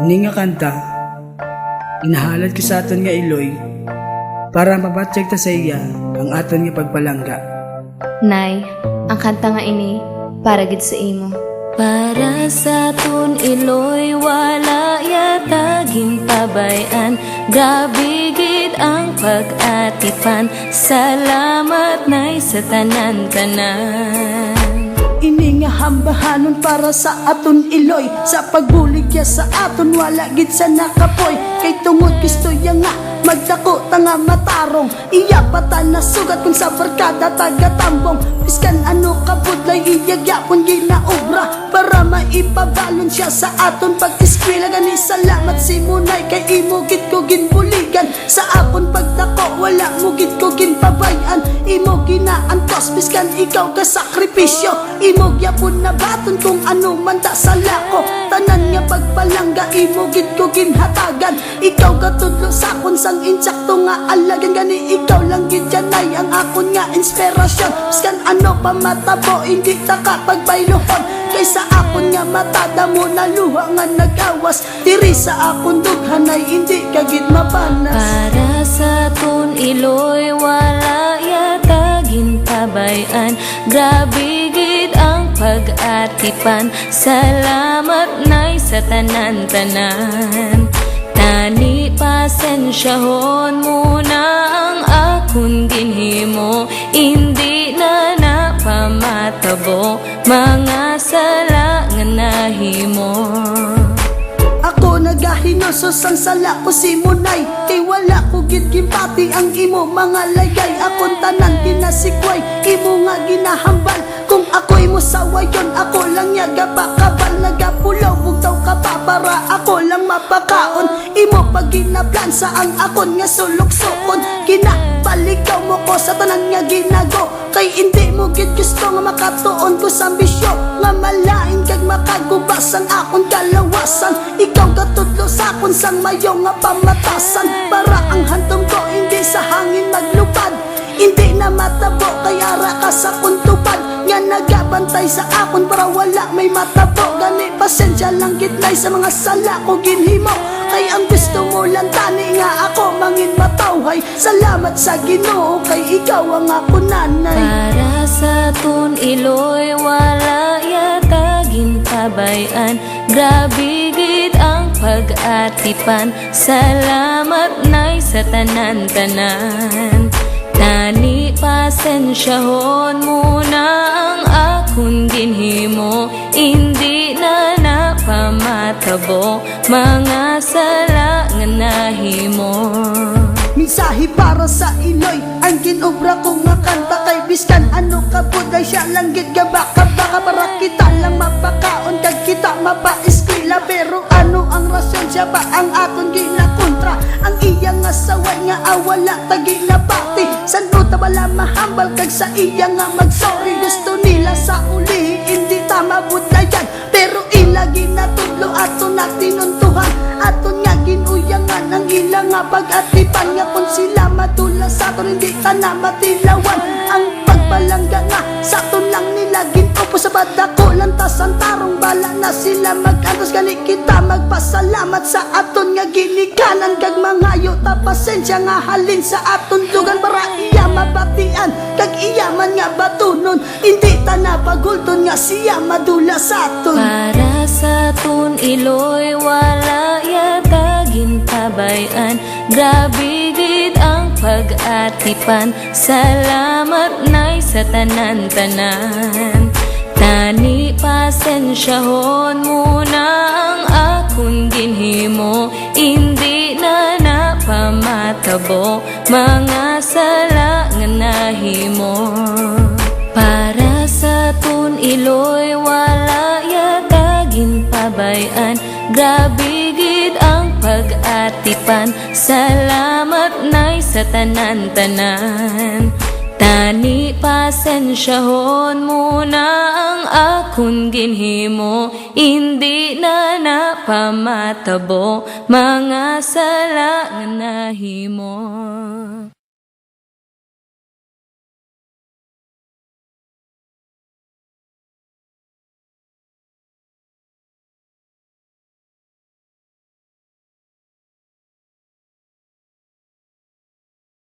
Ini nga kanta, inahalad ko sa aton nga iloy, para mapacheck ta sa iya ang aton nga pagpalangga. Nay, ang kanta nga ini, para gid sa imo. Para sa aton iloy, wala yata ginpabayan. Grabe gid ang pag-atipan. Salamat nay sa tanan-tanan. Ini nga hambahanon para sa aton iloy, sa pagbuligya sa aton wala gid sa nakapoy. Kay tungod gusto ya nga magdako tanga matarong, iya patan na sugat kung sa barkada taga-tambong. Biskan ano kabudlay iyagyapon ginaobra, para maipabalon siya sa aton pag-eskwela. Gani salamat si Munay, kay imo gid ko ginbuligan. Sa akon pagdako wala mo gid ko ginpabayan. Imo ginaantos biskan ikaw ka sakripisyo. Imo gyapon na baton kung ano man ta sa lako. Tanan nga pagpalangga imo gid ko ginhatagan. Ikaw katudlo sa akon sang insakto nga alagan. Gani ikaw lang gid janay ang akon nga inspirasyon. Biskan ano pa matabo hindi ta kapagbaylohon. Kaysa akon nga matada mo na luha nga nagawas. Diri sa akon dughanay hindi ka gid mapanas. Para sa aton iloy, wala yata ginpabayan. Grabe gid ang pag-atipan. Salamat nay sa tanan-tanan. Tani pasensyahon muna ang akong ginhimo. Hindi na napamatabo mga sala nga nahimo. Ako nagahinusos ang sala ko si Munay, kay wala ko gid gimpati ang imo mga layay. Akong tanan kinasikway, imo nga ginahambal. Kung ako'y mo sawayon, ako lang yaga bakabal. Nagapulaw bugtaw ka pa para ako lang mapakaon. Imo pag ginaplansa ang akon nga sulok-sukon. Kinapalikaw mo ko sa tanan nga ginago, kay hindi mo gid gusto nga makatuon ko sa ambisyo. Nga malain kag makagubas ang akon kalawasan. Ikaw katudlo sa akon sang mayo nga pamatasan. Para ang hantom ko hindi sa hangin maglupad. Hindi na matabo kaya ra ka sa kuntupad. Nga nagabantay sa akon para wala may matabo. Gani pasensya lang gitnay sa mga sala ko ginhimo. Kay ang gusto mo lang tani nga ako mangin matawhay. Salamat sa Ginoo kay ikaw ang ako nanay. Para sa aton iloy, wala yata ginpabayan. Grabe gid ang pag-atipan. Salamat nay sa tanan-tanan. Tani pasensyahon muna ang akong ginhimo. Hindi na napamatabo mga sala nga nahimo. Mensahe para sa iloy, ang ginobra ko nga kanta. Kay biskan ano kabuday siya lang gid ga baka para kita lang mapakaon kag kita mapa-eskwela. Pero ano ang rasyon siya ba ang aton ginakontra? Ang iya nga saway nga awala tagi na pati. San ta wala mahambal kag sa iya nga magsorry. Gusto nila sa uli hindi tama budlayan, pero ilagi na tudlo aton na tinuntuhan. Aton nga ginuyangan ang ilang nga pag-atipan. Nga kung sila madula sa aton hindi ta na matilawan. Ang pagpalangga nga sa aton lang nila ginupo sa badako. Lantas ang tarong bala na sila mag-antos. Gani kita magpasalamat sa aton nga ginikanan. Kag mangayo ta pasensya nga halin sa aton dugan. Para iya mabatian kag iya man nga batunon. Hindi ta na pagulton nga siya madula sa aton. Para sa aton iloy, wala yata ginpabayan. Grabe gid ang pag-atipan. Salamat nay sa tanan-tanan. Tani pasensyahon muna ang akong ginhimo. Hindi na napamatabo mga sala nga nahimo. Para sa aton iloy, wala yata ginpabayan. Grabe gid ang pag-atipan. Salamat nay sa tanan-tanan. Tani pasensyahon muna ang akong ginhimo. Hindi na napamatabo mga sala nga nahimo.